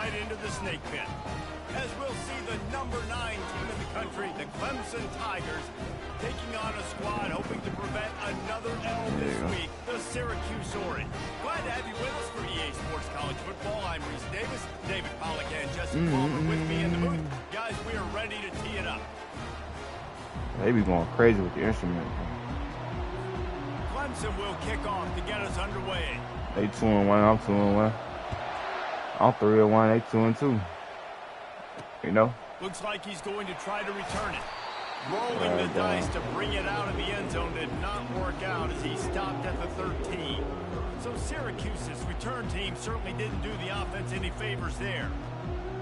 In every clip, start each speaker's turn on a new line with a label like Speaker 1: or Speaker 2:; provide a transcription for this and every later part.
Speaker 1: right into the snake pit. As we'll see the number 9 team in the country, the Clemson Tigers, taking on a squad hoping to prevent another L this week, the Syracuse Orange. Glad to have you with us for EA Sports College Football. I'm Reese Davis, David Pollack, and Jesse Palmer with me in the booth. Guys, we are ready to tee it up.
Speaker 2: They be going crazy with the instrument.
Speaker 1: Clemson will kick off to get us underway.
Speaker 2: They 2-1, I'm 2-1. I'm 3-1, they 2-2. You know?
Speaker 1: Looks like he's going to try to return it. Rolling the dice to bring it out of the end zone did not work out as he stopped at the 13. So Syracuse's return team certainly didn't do the offense any favors there.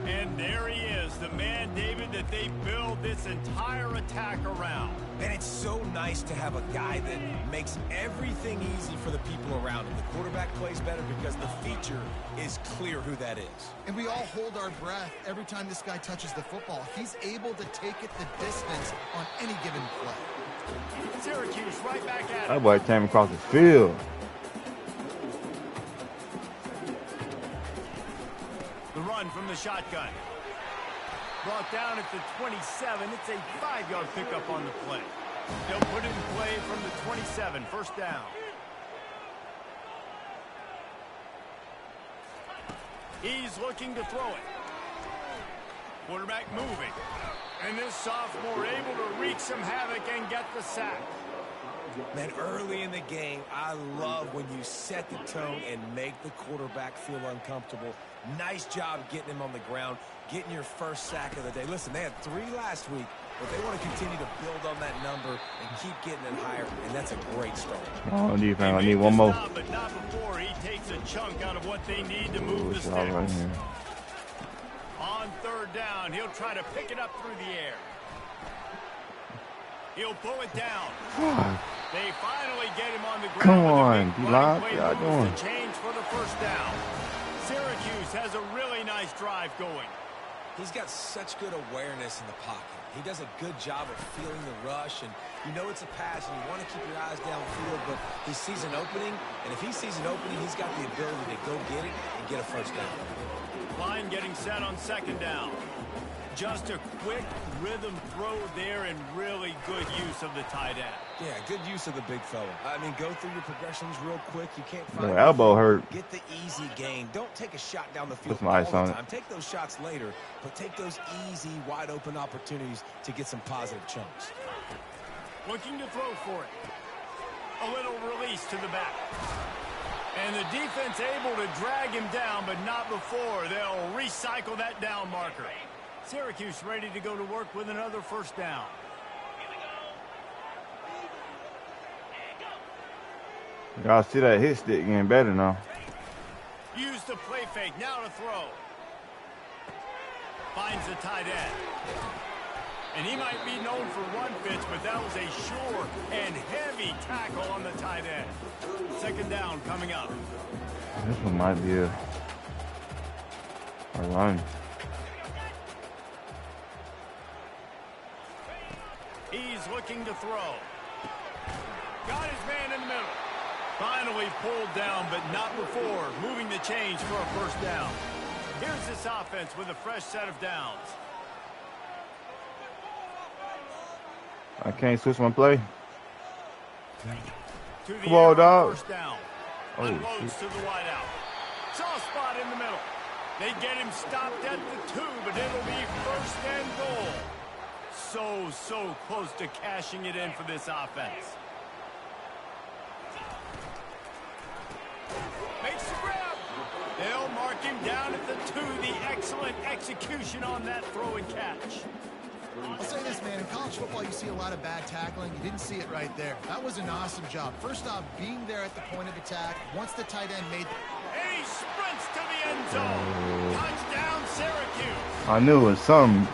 Speaker 1: And there he is, the man, David, that they build this entire attack around.
Speaker 3: And it's so nice to have a guy that makes everything easy for the people around him. The quarterback plays better because the feature is clear who that is.
Speaker 4: And we all hold our breath every time this guy touches the football. He's able to take it the distance on any given play.
Speaker 1: Syracuse right back at it.
Speaker 2: That boy came across the field.
Speaker 1: The run from the shotgun. Brought down at the 27. It's a 5-yard pickup on the play. They'll put it in play from the 27. First down. He's looking to throw it. Quarterback moving. And this sophomore able to wreak some havoc and get the sack.
Speaker 3: Man, early in the game, I love when you set the tone and make the quarterback feel uncomfortable. Nice job getting him on the ground, getting your first sack of the day. Listen, they had 3 last week, but they want to continue to build on that number and keep getting it higher, and that's a great start.
Speaker 2: Oh, defense, I need one more.
Speaker 1: Stop, but not before he takes a chunk out of what they need to move the sticks.
Speaker 2: Right here.
Speaker 1: On third down, he'll try to pick it up through the air. He'll pull it down. They finally get him on the ground.
Speaker 2: Come on, D-Lock. Y'all doing?
Speaker 1: Change for the first down. Syracuse has a really nice drive going.
Speaker 3: He's got such good awareness in the pocket. He does a good job of feeling the rush, and you know it's a pass, and you want to keep your eyes downfield, but he sees an opening, and if he sees an opening, he's got the ability to go get it and get a first down.
Speaker 1: Line getting set on second down. Just a quick rhythm throw there and really good use of the tight end.
Speaker 3: Yeah, good use of the big fella. I mean, go through your progressions real quick. You can't find
Speaker 2: the elbow hurt.
Speaker 3: Get the easy gain. Don't take a shot down the field
Speaker 2: That's nice
Speaker 3: all the
Speaker 2: on
Speaker 3: time. Take those shots later, but take those easy, wide-open opportunities to get some positive chunks.
Speaker 1: Looking to throw for it. A little release to the back. And the defense able to drag him down, but not before. They'll recycle that down marker. Syracuse ready to go to work with another first down.
Speaker 2: Y'all see that hit stick getting better now.
Speaker 1: Use the play fake. Now to throw. Finds the tight end. And he might be known for run fits, but that was a sure and heavy tackle on the tight end. Second down coming up.
Speaker 2: This one might be a run.
Speaker 1: He's looking to throw. Got his man in the middle. Finally pulled down, but not before. Moving the change for a first down. Here's this offense with a fresh set of downs.
Speaker 2: I can't switch my play.
Speaker 1: To the
Speaker 2: Come on, dog.
Speaker 1: First down.
Speaker 2: Oh,
Speaker 1: Unloads to the wideout. Soft spot in the middle. They get him stopped at the 2, but it'll be first and goal. So close to cashing it in for this offense. Makes the grab. They'll mark him down at the 2. The excellent execution on that throw and catch.
Speaker 4: I'll say this, man. In college football, you see a lot of bad tackling. You didn't see it right there. That was an awesome job. First off, being there at the point of attack. Once the tight end made the...
Speaker 1: And he sprints to the end zone. Touchdown, Syracuse.
Speaker 2: I knew it was some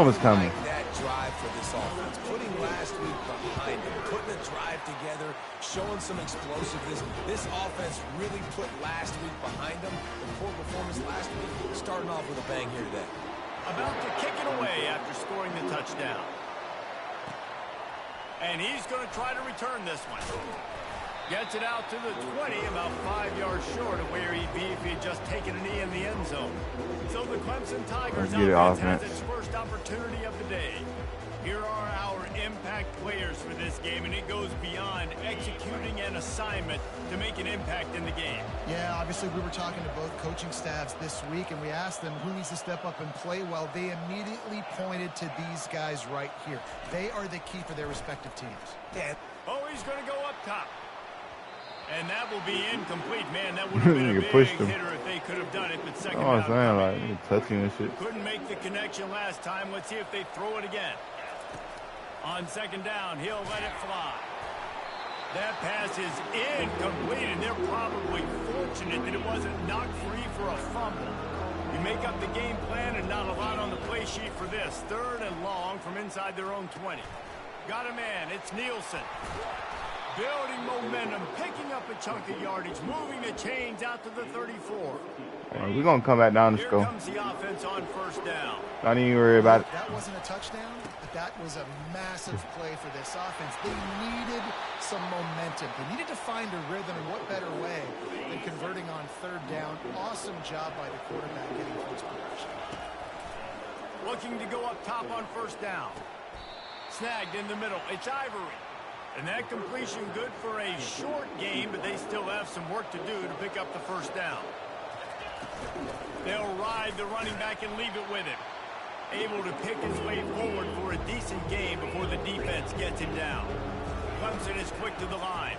Speaker 2: was coming.
Speaker 3: Like that drive for this offense. Putting last week behind them. Putting a drive together. Showing some explosiveness. This offense really put last week behind them. The poor performance last week. Starting off with a bang here today.
Speaker 1: About to kick it away after scoring the touchdown. And he's going to try to return this one. Gets it out to the 20, about 5 yards short of where he'd be if he had just taken a knee in in the end zone. So the Clemson Tigers
Speaker 2: offense
Speaker 1: has its first opportunity of the day. Here are our impact players for this game, and it goes beyond executing an assignment to make an impact in the game.
Speaker 4: Yeah, obviously we were talking to both coaching staffs this week, and we asked them who needs to step up and play well. They immediately pointed to these guys right here. They are the key for their respective teams.
Speaker 1: Oh, he's going to go up top. And that will be incomplete. Man, that would have been a big hitter if they could have done it, but second down.
Speaker 2: Man, like touching and shit.
Speaker 1: Couldn't make the connection last time. Let's see if they throw it again. On second down, he'll let it fly. That pass is incomplete, and they're probably fortunate that it wasn't knocked free for a fumble. You make up the game plan and not a lot on the play sheet for this. Third and long from inside their own 20. Got a man. It's Nielsen. Building momentum, picking up a chunk of yardage, moving the chains out to the 34.
Speaker 2: We're going to come back down the score.
Speaker 1: Here comes the offense on first down.
Speaker 2: Not even worry about it.
Speaker 4: That wasn't a touchdown, but that was a massive play for this offense. They needed some momentum. They needed to find a rhythm, and what better way than converting on third down. Awesome job by the quarterback getting close progression.
Speaker 1: Looking to go up top on first down. Snagged in the middle. It's Ivory. And that completion good for a short game, but they still have some work to do to pick up the first down. They'll ride the running back and leave it with him. Able to pick his way forward for a decent game before the defense gets him down. Clemson is quick to the line.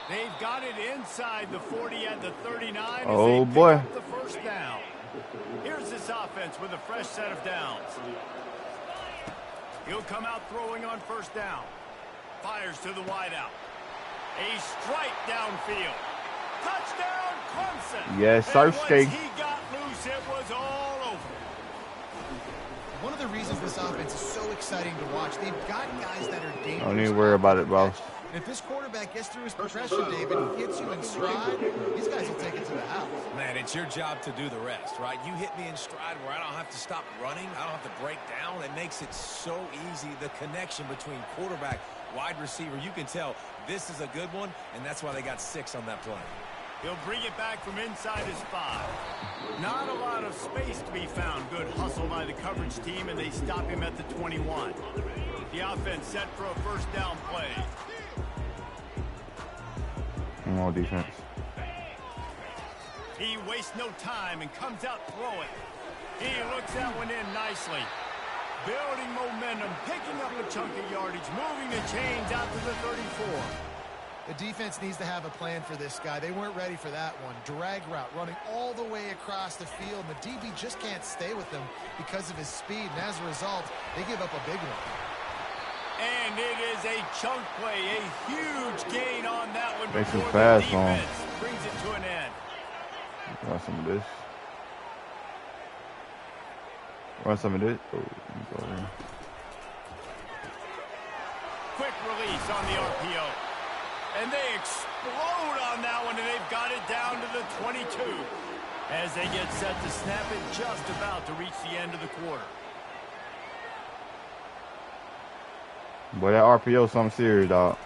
Speaker 1: They've got it inside the 40 at the 39.
Speaker 2: Oh, boy.
Speaker 1: The first down. Here's this offense with a fresh set of downs. He'll come out throwing on first down. Fires to the wideout. A strike downfield. Touchdown, Clemson.
Speaker 2: Yes,
Speaker 1: and once
Speaker 2: Sirski.
Speaker 1: he got loose, it was all over.
Speaker 4: One of the reasons this offense is so exciting to watch, they've got guys that are dangerous.
Speaker 2: Don't even worry about it, boss.
Speaker 4: If this quarterback gets through his progression, David, and hits you in stride, these guys will take it to the house.
Speaker 3: Man, it's your job to do the rest, right? You hit me in stride where I don't have to stop running. I don't have to break down. It makes it so easy. The connection between quarterback, wide receiver, you can tell this is a good one, and that's why they got 6 on that play.
Speaker 1: He'll bring it back from inside his 5. Not a lot of space to be found. Good hustle by the coverage team, and they stop him at the 21. The offense set for a first down play.
Speaker 2: More defense.
Speaker 1: He wastes no time and comes out throwing. He looks that one in nicely. Building momentum, picking up a chunk of yardage, moving the chains out to the 34.
Speaker 4: The defense needs to have a plan for this guy. They weren't ready for that one. Drag route, running all the way across the field. The DB just can't stay with him because of his speed, and as a result, they give up a big one.
Speaker 1: And it is a chunk play, a huge gain on that one.
Speaker 2: Make some
Speaker 1: before
Speaker 2: fast
Speaker 1: the
Speaker 2: on.
Speaker 1: defense brings it to an end.
Speaker 2: Run some of this. Run some of this. Oh, go there.
Speaker 1: Quick release on the RPO. And they explode on that one, and they've got it down to the 22. As they get set to snap it, just about to reach the end of the quarter.
Speaker 2: Boy, that RPO something serious, dog.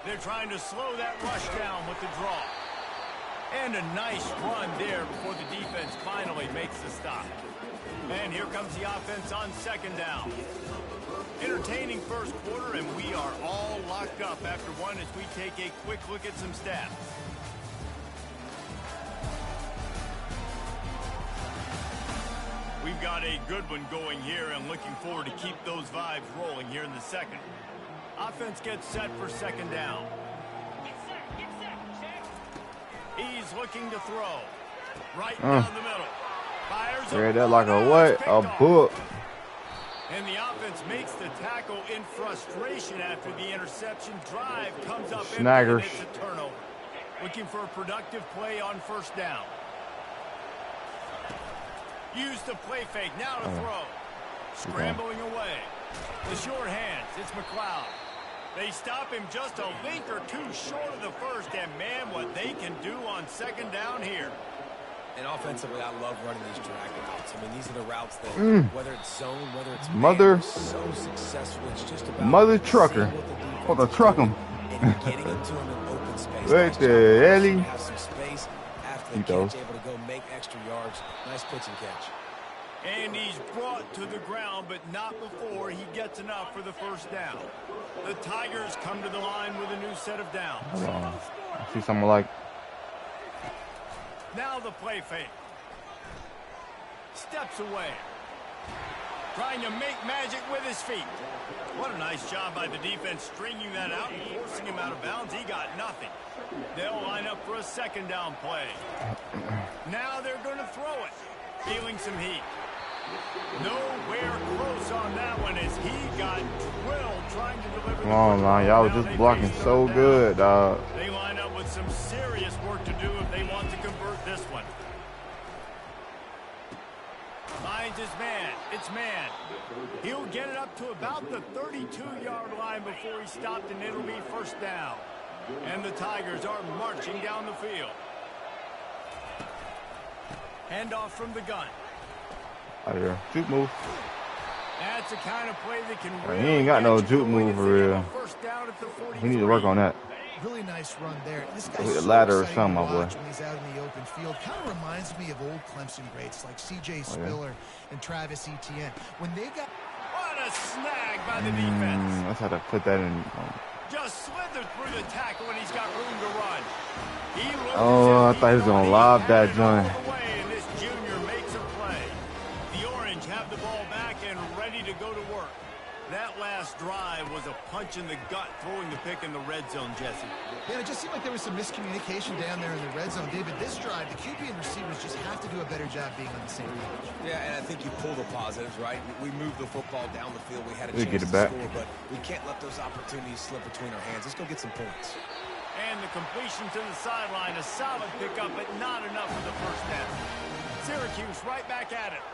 Speaker 1: They're trying to slow that rush down with the draw. And a nice run there before the defense finally makes the stop. And here comes the offense on second down. Entertaining first quarter, and we are all locked up after one as we take a quick look at some stats. We've got a good one going here and looking forward to keep those vibes rolling here in the second. Offense gets set for second down. He's looking to throw. Right down the middle. Fires
Speaker 2: Read that like a what? A book.
Speaker 1: And the offense makes the tackle in frustration after the interception. Drive comes up
Speaker 2: Snaggers.
Speaker 1: and it's a turnover. Looking for a productive play on first down. Use the play fake. Now to throw. Scrambling away. The short hands. It's McLeod. They stop him just a link or two short of the first. And, man, what they can do on second down here.
Speaker 3: And offensively, I love running these drag routes. I mean, these are the routes that, whether it's zone, whether it's
Speaker 2: Mother,
Speaker 3: man, so successful. It's just about
Speaker 2: mother trucker. Oh, the truck him.
Speaker 3: and getting into them in open space.
Speaker 2: Right there, Ellie.
Speaker 3: Have some space, after the catch, able to go make extra yards. Nice pitch and catch.
Speaker 1: And he's brought to the ground, but not before he gets enough for the first down. The Tigers come to the line with a new set of downs.
Speaker 2: Hold on. I see something like.
Speaker 1: Now the play fake. Steps away. Trying to make magic with his feet. What a nice job by the defense stringing that out and forcing him out of bounds. He got nothing. They'll line up for a second down play. Now they're going to throw it. Feeling some heat. Nowhere close on that one as he got drilled trying to deliver.
Speaker 2: Come on, man. Y'all was just blocking so good, dog.
Speaker 1: They line up with some serious work to do if they want to convert this one. Finds his man. It's man. He'll get it up to about the 32-yard line before he stopped, and it'll be first down. And the Tigers are marching down the field. Handoff from the gun.
Speaker 2: Out here. Juke move.
Speaker 1: That's the kind of play that can
Speaker 2: He ain't got no juke move for real. He need to work on that.
Speaker 4: Really nice run there. This guy's
Speaker 2: With a
Speaker 4: so
Speaker 2: ladder or
Speaker 4: exciting
Speaker 2: something,
Speaker 4: to
Speaker 2: my boy.
Speaker 4: watch when he's out in the open field. Kind of reminds me of old Clemson greats like C.J. Spiller and Travis Etienne. When they got...
Speaker 1: What a snag by the defense.
Speaker 2: Let's have to put that in.
Speaker 1: Just slithered through the tackle when he's got room to run.
Speaker 2: Oh, I thought he was going to lob that joint.
Speaker 1: And this junior makes a play. The Orange have the ball back and ready to go to work. That last drive was a punch in the gut, throwing the pick in the red zone, Jesse.
Speaker 4: Yeah, it just seemed like there was some miscommunication down there in the red zone. David, this drive, the QB and receivers just have to do a better job being on the same page.
Speaker 3: Yeah, and I think you pull the positives, right? We moved the football down the field. We had a
Speaker 2: We'll
Speaker 3: chance
Speaker 2: get it
Speaker 3: to
Speaker 2: back.
Speaker 3: score, but we can't let those opportunities slip between our hands. Let's go get some points.
Speaker 1: And the completion to the sideline, a solid pickup, but not enough for the first down. Syracuse right back at it.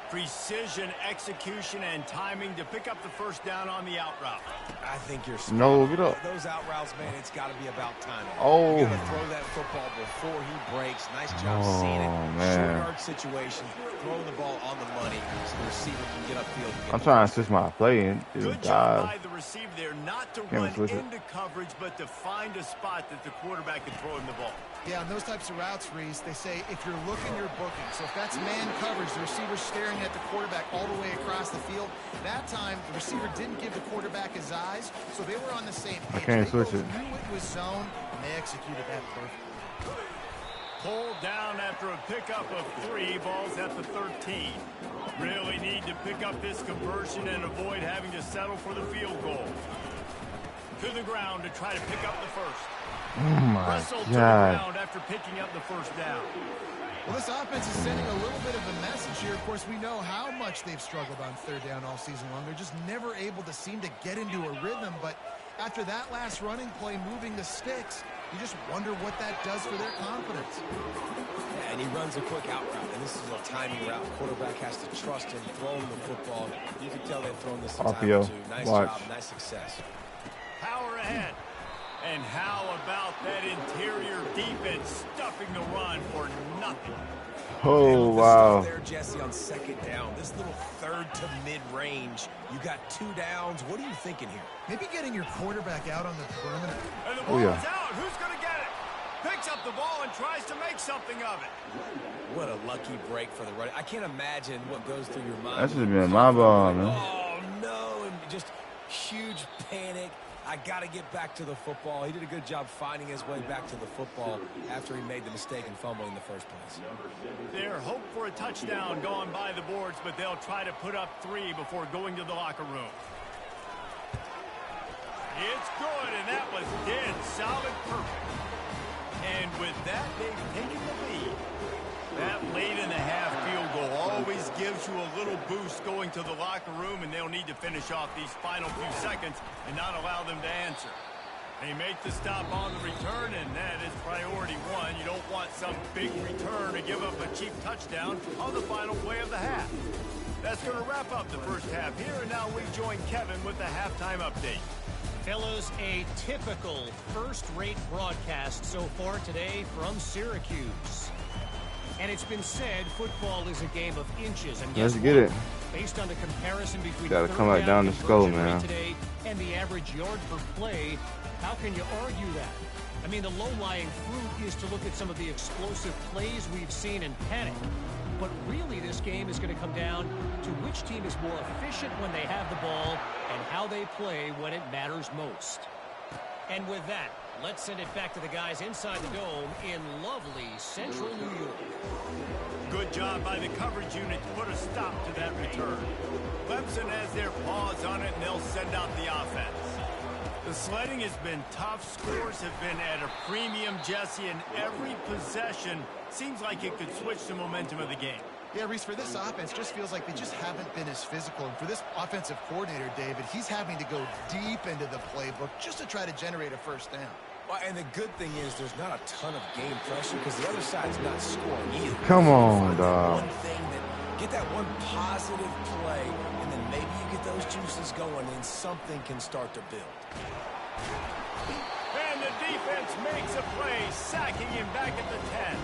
Speaker 1: Precision, execution, and timing to pick up the first down on the out route.
Speaker 3: I think you're smart.
Speaker 2: No, get up.
Speaker 3: Those out routes, man, it's got to be about timing.
Speaker 2: Oh.
Speaker 3: You got to throw that football before he breaks. Nice job seeing it.
Speaker 2: Man.
Speaker 3: Short yard situation, throwing the ball on the money so the receiver can get upfield. And get
Speaker 2: I'm trying to switch my play in.
Speaker 1: Good job by the receiver there, not to run
Speaker 2: switch it.
Speaker 1: into coverage, but to find a spot that the quarterback can throw him the ball.
Speaker 4: Yeah, on those types of routes, Reese, they say if you're looking, you're booking. So if that's man coverage, the receiver's staring at the quarterback all the way across the field. That time, the receiver didn't give the quarterback his eyes, so they were on the same page.
Speaker 2: I can't
Speaker 4: They
Speaker 2: switch
Speaker 4: both
Speaker 2: it.
Speaker 4: knew it was zone, and they executed that perfectly.
Speaker 1: Pulled down after a pickup of 3, balls at the 13. Really need to pick up this conversion and avoid having to settle for the field goal. To the ground to try to pick up the first.
Speaker 2: Oh, my
Speaker 1: Wrestled to the
Speaker 2: God.
Speaker 1: ground after picking up the first down.
Speaker 4: Well, this offense is sending a little bit of a message here. Of course, we know how much they've struggled on third down all season long. They're just never able to seem to get into a rhythm. But after that last running play, moving the sticks, you just wonder what that does for their confidence.
Speaker 3: Yeah, and he runs a quick out route, and this is a timing route. The quarterback has to trust him throwing the football. You can tell they've thrown this a time or two. Nice job, nice success.
Speaker 1: Power ahead. And how about that interior defense stuffing the run for nothing?
Speaker 2: Oh, wow.
Speaker 3: There, Jesse, on second down. This little third to mid-range. You got 2 downs. What are you thinking here?
Speaker 4: Maybe getting your quarterback out on the perimeter.
Speaker 1: And the ball is out. Who's going to get it? Picks up the ball and tries to make something of it.
Speaker 3: What a lucky break for the running. I can't imagine what goes through your mind.
Speaker 2: That should have been my ball, man.
Speaker 3: Oh, no. And just huge panic. I got to get back to the football. He did a good job finding his way back to the football after he made the mistake and fumble in the first place.
Speaker 1: Their hope for a touchdown gone by the boards, but they'll try to put up 3 before going to the locker room. It's good, and that was dead solid perfect. And with that, they've taken the lead. That late in the half field goal always gives you a little boost going to the locker room, and they'll need to finish off these final few seconds and not allow them to answer. They make the stop on the return, and that is priority 1. You don't want some big return to give up a cheap touchdown on the final play of the half. That's going to wrap up the first half here, and now we join Kevin with the halftime update.
Speaker 5: Fellas, a typical first-rate broadcast so far today from Syracuse. And it's been said football is a game of inches. And
Speaker 2: Let's get it.
Speaker 5: Based on the comparison between
Speaker 2: Gotta come back down to skull, man.
Speaker 5: today and the average yard per play, how can you argue that? I mean, the low-lying fruit is to look at some of the explosive plays we've seen and panic. But really, this game is going to come down to which team is more efficient when they have the ball and how they play when it matters most. And with that, let's send it back to the guys inside the dome in lovely central New York.
Speaker 1: Good job by the coverage unit to put a stop to that return. Clemson has their paws on it, and they'll send out the offense. The sledding has been tough. Scores have been at a premium, Jesse, and every possession seems like it could switch the momentum of the game.
Speaker 4: Yeah, Reese, for this offense, just feels like they just haven't been as physical. And for this offensive coordinator, David, he's having to go deep into the playbook just to try to generate a first down.
Speaker 3: Well, and the good thing is there's not a ton of game pressure because the other side's not scoring either.
Speaker 2: Come on, dog.
Speaker 3: One thing get that one positive play, and then maybe you get those juices going, and something can start to build.
Speaker 1: And the defense makes a play, sacking him back at the 10.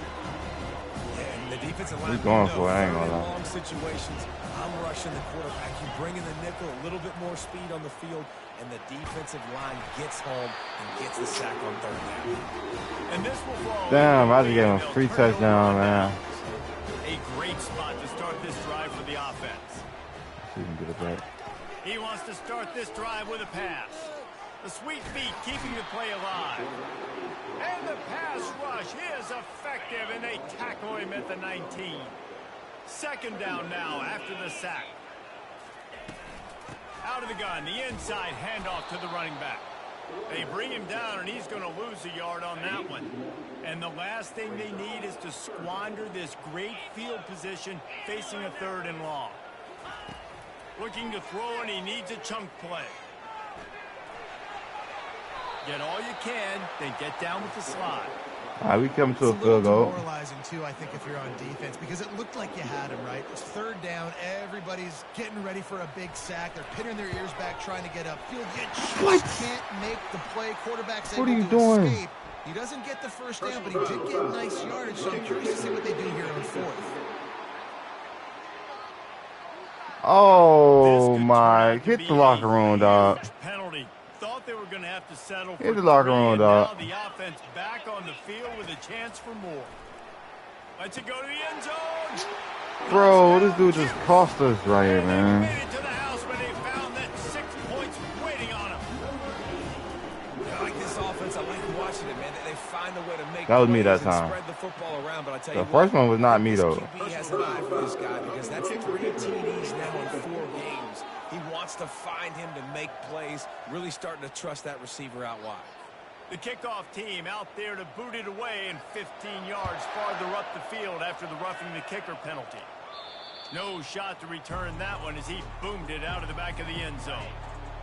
Speaker 3: And the defensive line,
Speaker 2: he's going for it, I ain't gonna lie.
Speaker 3: long situations, I'm rushing the quarterback. You bring in the nickel, a little bit more speed on the field, and the defensive line gets home and gets the sack on third down.
Speaker 1: And this will fall.
Speaker 2: Damn, I just gave him a free touchdown, man.
Speaker 1: A great spot to start this drive for the offense.
Speaker 2: See if we can get it back.
Speaker 1: He wants to start this drive with a pass. The sweet feet keeping the play alive. And the pass rush is effective, and they tackle him at the 19. Second down now after the sack. Out of the gun, the inside handoff to the running back. They bring him down, and he's going to lose a yard on that one. And the last thing they need is to squander this great field position facing a 3rd and long. Looking to throw, and he needs a chunk play. Get all you can, then get down with the slide.
Speaker 2: All right, we come to a
Speaker 4: It's
Speaker 2: field goal.
Speaker 4: demoralizing, too, I think, if you're on defense, because it looked like you had him, right? It's 3rd down. Everybody's getting ready for a big sack. They're pinning their ears back, trying to get upfield. You just can't make the play. Quarterback's able to
Speaker 2: doing?
Speaker 4: escape. He doesn't get the first down, but he did get nice yardage, so I'm curious to see what they do here on 4th.
Speaker 2: Oh, my. Hit the locker room, dog.
Speaker 1: Penalty. Thought they were going to have to settle for
Speaker 2: Hit the locker
Speaker 1: 3,
Speaker 2: room,
Speaker 1: and
Speaker 2: dog.
Speaker 1: now the offense back on the field with a chance for more. Let's it go to the end zone.
Speaker 2: Bro, this dude just cost us right here,
Speaker 1: They
Speaker 2: man.
Speaker 1: made it to the house when they found that 6 points waiting on them.
Speaker 3: Yeah, I like this offense. I like watching it, man. They find a way to make
Speaker 2: That was me
Speaker 3: plays
Speaker 2: that
Speaker 3: and
Speaker 2: time.
Speaker 3: spread the football around, but I tell
Speaker 2: The
Speaker 3: you
Speaker 2: first
Speaker 3: what,
Speaker 2: one was not me,
Speaker 3: this
Speaker 2: though.
Speaker 3: QB has an eye for this guy because that's 3 TDs now in 4 games. He wants to find him to make plays, really starting to trust that receiver out wide.
Speaker 1: The kickoff team out there to boot it away and 15 yards farther up the field after the roughing the kicker penalty. No shot to return that one as he boomed it out of the back of the end zone.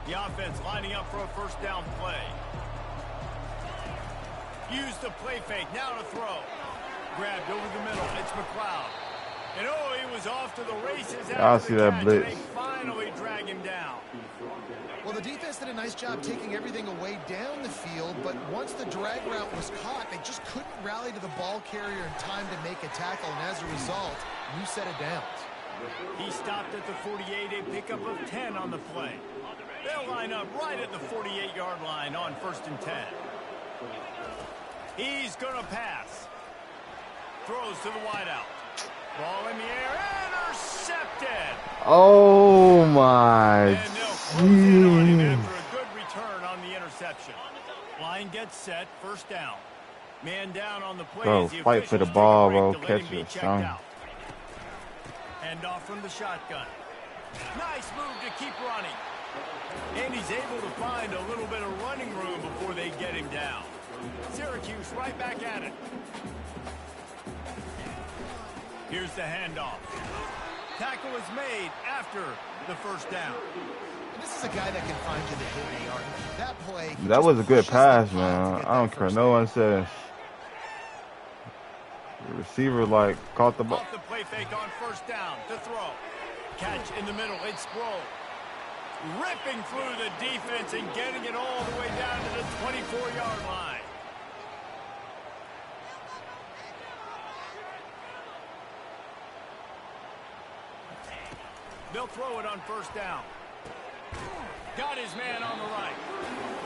Speaker 1: The offense lining up for a first down play. Use the play fake, now to throw. Grabbed over the middle, it's McLeod. And oh, he was off to the races after the catch, and they finally drag him down.
Speaker 4: Well, the defense did a nice job taking everything away down the field, but once the drag route was caught, they just couldn't rally to the ball carrier in time to make a tackle, and as a result, new set of downs.
Speaker 1: He stopped at the 48, a pickup of 10 on the play. They'll line up right at the 48-yard line on 1st and 10. He's going to pass. Throws to the wideout. Ball in the air, intercepted.
Speaker 2: Oh, my.
Speaker 1: And they'll close in on him
Speaker 2: jeez.
Speaker 1: after a good return on the interception. Line gets set, first down. Man down on the play.
Speaker 2: Bro,
Speaker 1: as the
Speaker 2: fight for the
Speaker 1: officials take a
Speaker 2: ball,
Speaker 1: break
Speaker 2: bro.
Speaker 1: to let
Speaker 2: Catch
Speaker 1: him be
Speaker 2: it,
Speaker 1: checked
Speaker 2: son.
Speaker 1: out. Hand off from the shotgun. Nice move to keep running. And he's able to find a little bit of running room before they get him down. Syracuse right back at it. Here's the handoff. Tackle is made after the first down.
Speaker 4: This is a guy that can find you the hidden yard. That play.
Speaker 2: That was a good pass, man. I don't care. No one says. The receiver, like, caught the ball.
Speaker 1: Off the play fake on first down to throw. Catch in the middle. It's Sproul. Ripping through the defense and getting it all the way down to the 24-yard line. They'll throw it on first down. Got his man on the right.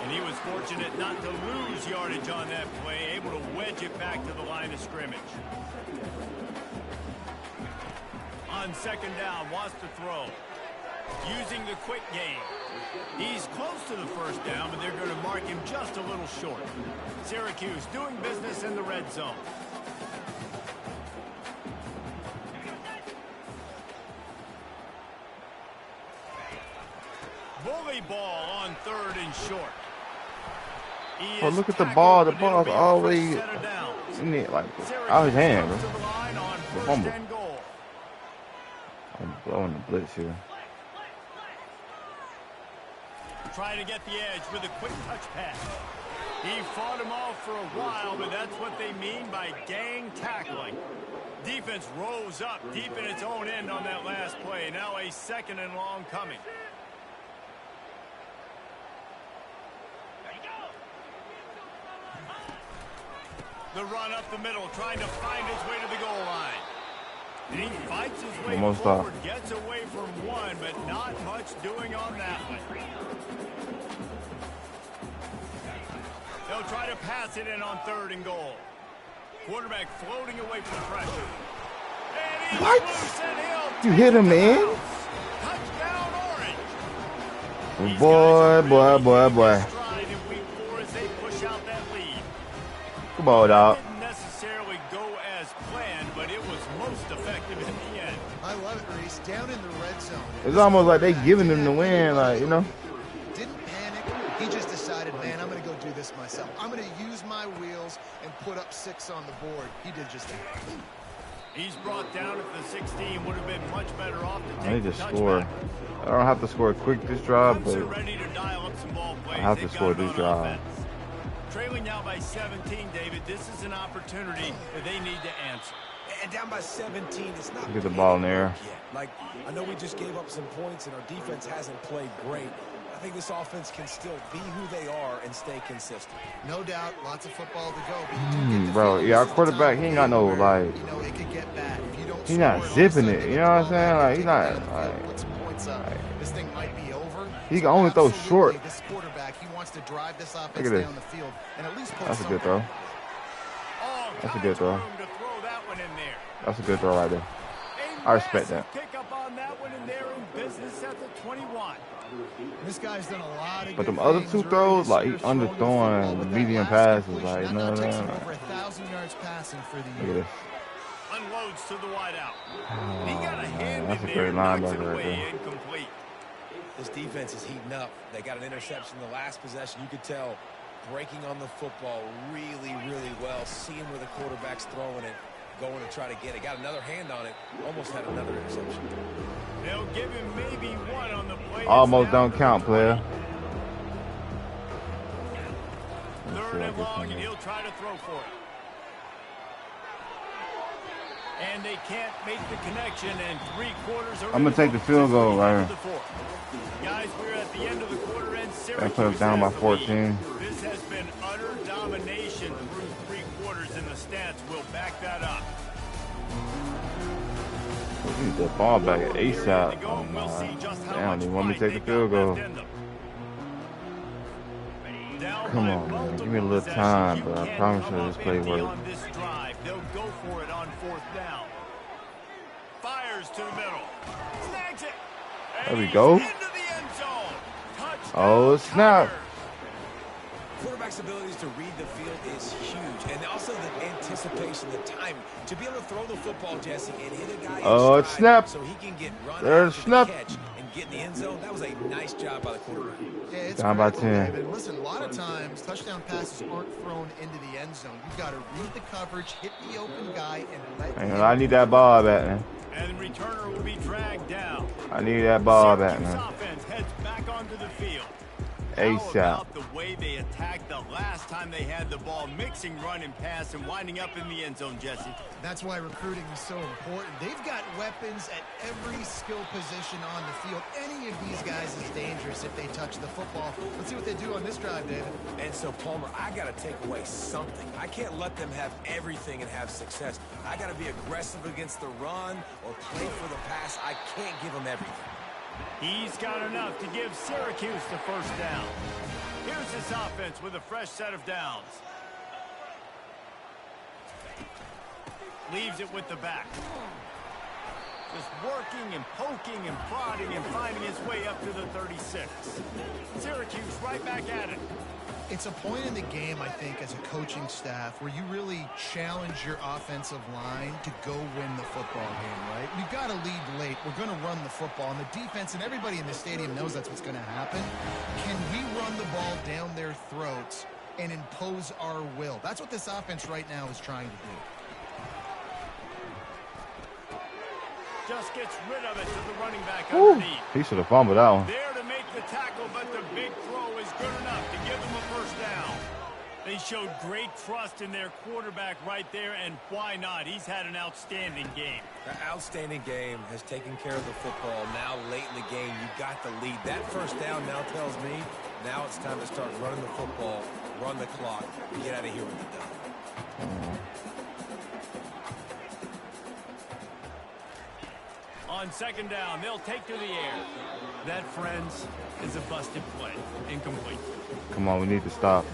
Speaker 1: And he was fortunate not to lose yardage on that play, able to wedge it back to the line of scrimmage. On second down, wants to throw. Using the quick game. He's close to the first down, but they're going to mark him just a little short. Syracuse doing business in the red zone. Bully ball on third and short.
Speaker 2: Oh, look at the ball. The ball's always in it, like out his hand, bro. The fumble. I'm blowing the blitz here.
Speaker 1: Trying to get the edge with a quick touch pass. He fought him off for a while, but that's what they mean by gang tackling. Defense rose up deep in its own end on that last play. Now a second and long coming. The run up the middle, trying to find his way to the goal line. And he fights his way forward, gets away from one, but not much doing on that one. They'll try to pass it in on third and goal. Quarterback floating away from pressure. And
Speaker 2: what? You hit him, man.
Speaker 1: Touchdown Orange.
Speaker 2: Boy. Come on, dog.
Speaker 1: Didn't necessarily go as planned, but it was most effective in the end.
Speaker 4: I love it, Reese. Down in the red zone.
Speaker 2: It's almost like they giving him the win, like, you know.
Speaker 4: Didn't panic. He just decided, man, I'm going to go do this myself. I'm going to use my wheels and put up 6 on the board. He did just that.
Speaker 1: He's brought down at the 16. Would have been much better off to take
Speaker 2: I need to
Speaker 1: the
Speaker 2: score.
Speaker 1: touchback.
Speaker 2: I don't have to score quick this drive, but
Speaker 1: Ready to dial up some ball plays.
Speaker 2: I have to score this drive.
Speaker 1: Trailing now by 17, David. This is an opportunity that they need to answer.
Speaker 3: And down by 17, it's not.
Speaker 2: Get the ball in there.
Speaker 3: Like, I know we just gave up some points and our defense hasn't played great. I think this offense can still be who they are and stay consistent.
Speaker 4: No doubt, lots of football to go. But you do get the
Speaker 2: bro, yeah, our quarterback, he ain't got no, like,
Speaker 4: you know, it could get bad. If you don't
Speaker 2: he's not zipping it, you know what I'm saying? Like, he's not, like,
Speaker 4: put some points up. This thing might be over.
Speaker 2: he can only throw short.
Speaker 4: This quarterback, he wants to drive this offense
Speaker 2: Look at this.
Speaker 4: down the field and at least put
Speaker 2: That's a good throw. That's a good throw. That's a good throw right there. I respect that.
Speaker 1: Pick up on that one, and they're in business at the 21.
Speaker 4: This guy's done a lot of
Speaker 2: But them other two throws, like, he underthrowing the medium passes, like, you know what I'm saying?
Speaker 4: Over 1,000 yards passing for the
Speaker 2: Look at this.
Speaker 1: Unloads to the wideout. He got a hand
Speaker 2: that's
Speaker 1: in
Speaker 2: a
Speaker 1: there,
Speaker 2: great
Speaker 1: knocks
Speaker 2: linebacker
Speaker 1: it
Speaker 2: right
Speaker 1: away,
Speaker 2: there.
Speaker 1: incomplete.
Speaker 3: This defense is heating up. They got an interception in the last possession. You could tell breaking on the football really, really well. Seeing where the quarterback's throwing it, going to try to get it. Got another hand on it. Almost had another interception.
Speaker 1: They'll give him maybe one on the play.
Speaker 2: Almost don't count, player.
Speaker 1: Third and long, and he'll try to throw for it. And they can't make the connection, and 3/4 are.
Speaker 2: I'm gonna take the field goal right here.
Speaker 1: Guys, we're at the end of the quarter, and
Speaker 2: I put us down by 14.
Speaker 1: This has been utter domination through 3/4, and the stats will back that up.
Speaker 2: We need the ball back at ASAP. Oh my! Damn, they want me to take the field goal. Come on, man. Give me a little time, but I promise you this play works.
Speaker 1: They'll go for it on 4th down. Fires to the middle. Snags it.
Speaker 2: There we go.
Speaker 1: Into the end zone. Touchdown,
Speaker 2: Oh, snap.
Speaker 3: Quarterback's abilities to read the field is huge. And also the anticipation, the timing. To be able to throw the football, Jesse, and hit a guy
Speaker 2: Oh, it's snap.
Speaker 3: so he can get run
Speaker 2: There's
Speaker 3: after
Speaker 2: snap.
Speaker 3: the catch and get in the end zone. That was a nice job by the quarterback.
Speaker 4: Yeah, it's
Speaker 2: Down by
Speaker 4: critical,
Speaker 2: 10.
Speaker 4: David. Listen, a lot of times touchdown passes aren't thrown into the end zone. You've got to read the coverage, hit the open guy, and let
Speaker 2: Hang on, I need that ball back, man.
Speaker 1: And the returner will be dragged down.
Speaker 2: I need that ball back, man.
Speaker 1: Offense heads back onto the field.
Speaker 2: ASAP.
Speaker 1: How about the way they attacked the last time they had the ball, mixing run and pass and winding up in the end zone, Jesse?
Speaker 4: That's why recruiting is so important. They've got weapons at every skill position on the field. Any of these guys is dangerous if they touch the football. Let's see what they do on this drive, David.
Speaker 3: And so, Palmer, I got to take away something. I can't let them have everything and have success. I got to be aggressive against the run or play for the pass. I can't give them everything.
Speaker 1: He's got enough to give Syracuse the first down. Here's this offense with a fresh set of downs. Leaves it with the back. Just working and poking and prodding and finding his way up to the 36. Syracuse right back at it.
Speaker 4: It's a point in the game, I think, as a coaching staff where you really challenge your offensive line to go win the football game, right? We've got to lead late. We're going to run the football. And the defense and everybody in the stadium knows that's what's going to happen. Can we run the ball down their throats and impose our will? That's what this offense right now is trying to do.
Speaker 1: Just gets rid of it to the running back underneath.
Speaker 2: He should have fumbled that one.
Speaker 1: There to make the tackle, but the big throw is good enough to give them a first down. They showed great trust in their quarterback right there, and why not? He's had an outstanding game.
Speaker 3: An outstanding game, has taken care of the football. Now, late in the game, you got the lead. That first down now tells me now it's time to start running the football, run the clock, and get out of here with it done.
Speaker 1: On second down, they'll take to the air. That, friends, is a busted play. Incomplete.
Speaker 2: Come on, we need to stop.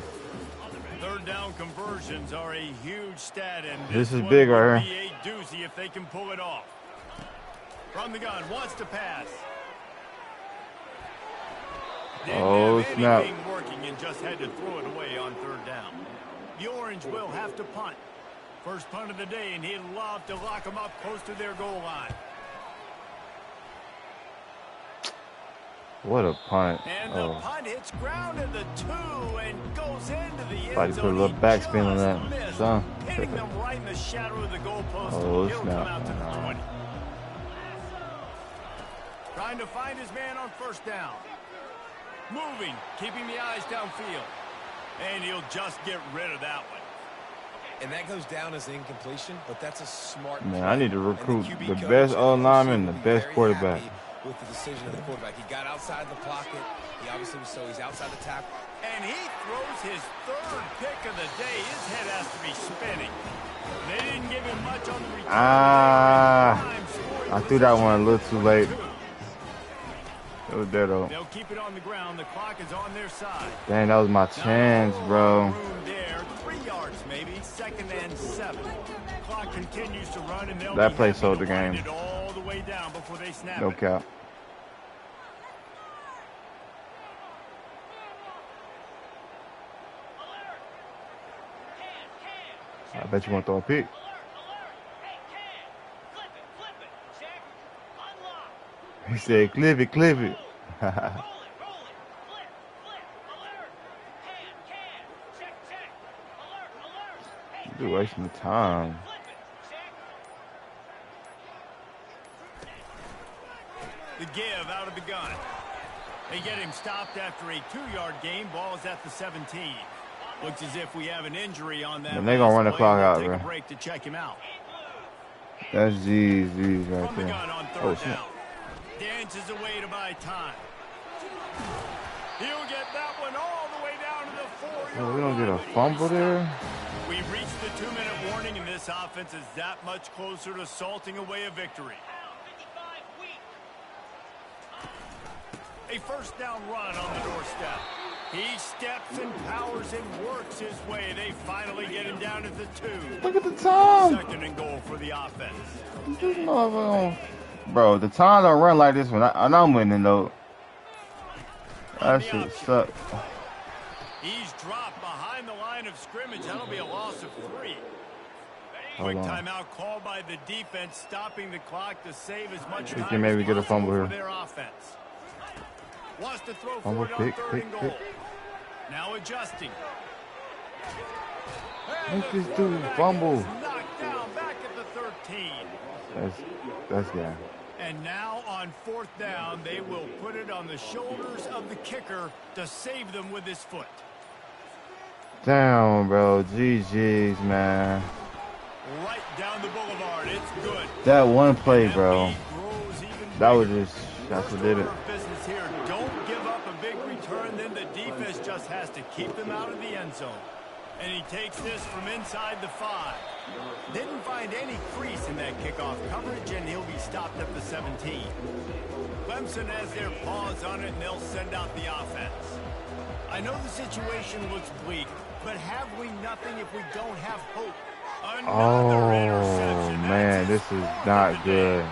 Speaker 1: Third down conversions are a huge stat, and
Speaker 2: this is big right
Speaker 1: here. Be a doozy if they can pull it off. From the gun, wants to pass.
Speaker 2: Oh, snap.
Speaker 1: Working and just had to throw it away on third down. The Orange will have to punt. First punt of the day, and he'd love to lock them up close to their goal line.
Speaker 2: What a punt.
Speaker 1: And the punt hits ground at the 2 and goes into the end
Speaker 2: Probably
Speaker 1: zone.
Speaker 2: put a little backspin on that. Son.
Speaker 1: Hitting them right in the shadow of the goalpost.
Speaker 2: Oh,
Speaker 1: He'll come out to the
Speaker 2: snap.
Speaker 1: 20. Trying to find his man on first down. Moving, keeping the eyes downfield. And he'll just get rid of that one.
Speaker 3: And that goes down as incompletion, but that's a smart
Speaker 2: Man,
Speaker 3: play.
Speaker 2: I need to recruit
Speaker 3: And
Speaker 2: the
Speaker 3: QB
Speaker 2: best
Speaker 3: coach
Speaker 2: O-lineman and the
Speaker 3: will be
Speaker 2: best
Speaker 3: very
Speaker 2: quarterback.
Speaker 3: happy with the decision of the quarterback. He got outside the pocket. He obviously was, so he's outside the tackle.
Speaker 1: And he throws his third pick of the day. His head has to be spinning. They didn't give him much on the return.
Speaker 2: I threw that one a little too late. It was there though.
Speaker 1: They'll keep it on the ground. The clock is on their side.
Speaker 2: Dang, that was my chance, bro.
Speaker 1: Room there. 3 yards maybe. 2nd and 7. Clock continues to run, and they'll
Speaker 2: That play sold the game.
Speaker 1: it all the way down before they snap
Speaker 2: No
Speaker 1: it.
Speaker 2: cap. I bet you want to throw a pick. He said, clip it, clip it. You're wasting the time.
Speaker 1: The give out of the gun. They get him stopped after a 2-yard gain. Ball is at the 17. Looks as if we have an injury on that.
Speaker 2: And they're gonna run the clock out,
Speaker 1: take
Speaker 2: bro.
Speaker 1: a break to check him out.
Speaker 2: That's Z's right
Speaker 1: From the
Speaker 2: there.
Speaker 1: gun on third
Speaker 2: Oh,
Speaker 1: down.
Speaker 2: snap.
Speaker 1: Dances away to buy time. He'll get that one all the way down to the 4-yard
Speaker 2: Oh, we don't get a
Speaker 1: line.
Speaker 2: fumble there?
Speaker 1: We've reached the 2-minute warning, and this offense is that much closer to salting away a victory. A first down run on the doorstep. He steps and powers and works his way. They finally get him down at the 2.
Speaker 2: Look at the time.
Speaker 1: 2nd and goal for the offense.
Speaker 2: This motherfucker. Bro, the time don't run like this one. I'm winning though. That shit sucks.
Speaker 1: He's dropped behind the line of scrimmage. That'll be a loss of 3.
Speaker 2: Hold
Speaker 1: Quick
Speaker 2: on.
Speaker 1: timeout called by the defense, stopping the clock to save as much
Speaker 2: We
Speaker 1: time
Speaker 2: can maybe
Speaker 1: as
Speaker 2: get a
Speaker 1: possible
Speaker 2: fumble
Speaker 1: for
Speaker 2: here.
Speaker 1: their offense. Wants to throw
Speaker 2: Fumble,
Speaker 1: for it on
Speaker 2: pick,
Speaker 1: 3rd
Speaker 2: pick,
Speaker 1: and goal.
Speaker 2: pick.
Speaker 1: Now adjusting.
Speaker 2: Look at this dude fumble.
Speaker 1: Knocked down back at the 13.
Speaker 2: That's yeah.
Speaker 1: And now on 4th down, they will put it on the shoulders of the kicker to save them with his foot.
Speaker 2: Damn, bro. GG's, man.
Speaker 1: Right down the boulevard. It's good.
Speaker 2: That one play, bro.
Speaker 1: That lead grows even
Speaker 2: That was
Speaker 1: bigger.
Speaker 2: just, that's what did it.
Speaker 1: First order of business here. Don't give up a big return. Then the defense just has to keep them out of the end zone. And he takes this from inside the 5. Didn't find any crease in that kickoff coverage, and he'll be stopped at the 17. Clemson has their paws on it, and they'll send out the offense. I know the situation looks bleak, but have we nothing if we don't have hope? Another interception.
Speaker 2: Oh, man, this is not good.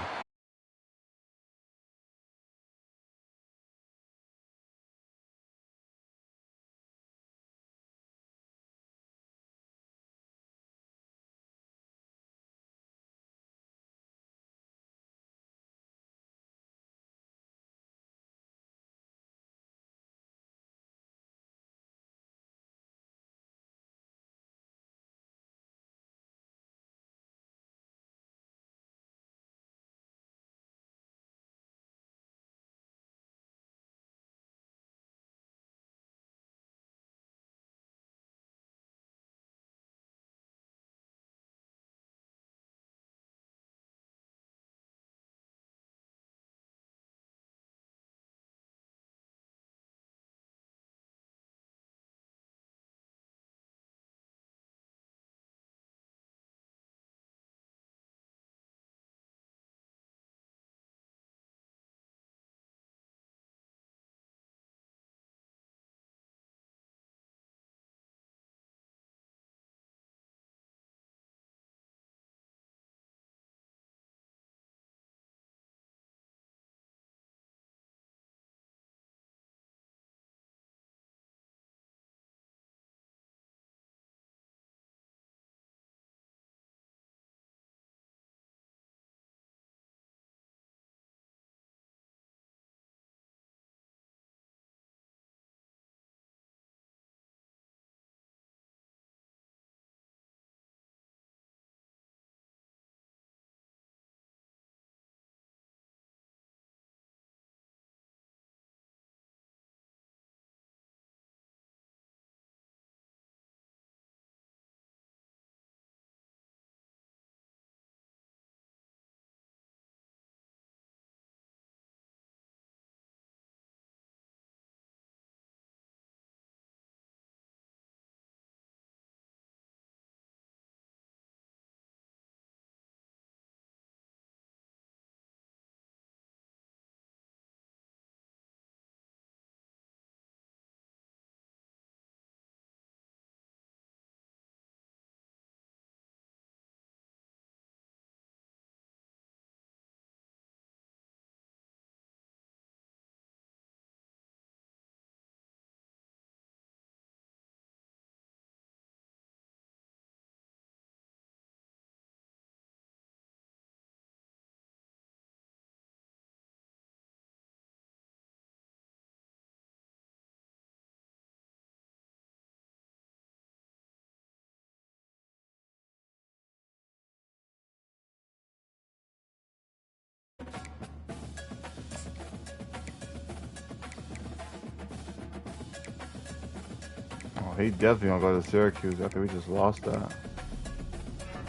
Speaker 2: Oh, he definitely gonna go to Syracuse after we just lost that.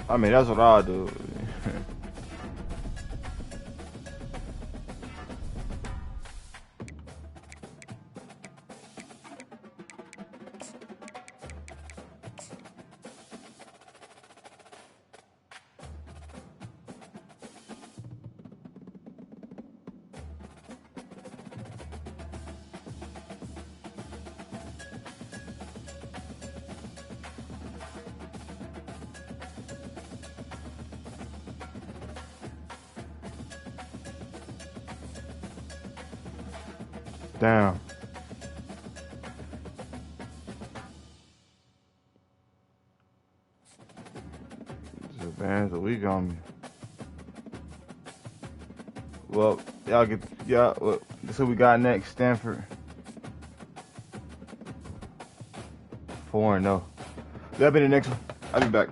Speaker 2: I mean, that's what I'll do. Damn. This advantage a week on me. Well, y'all get well, this is what we got next. Stanford. 4-0. That'll be the next one. I'll be back.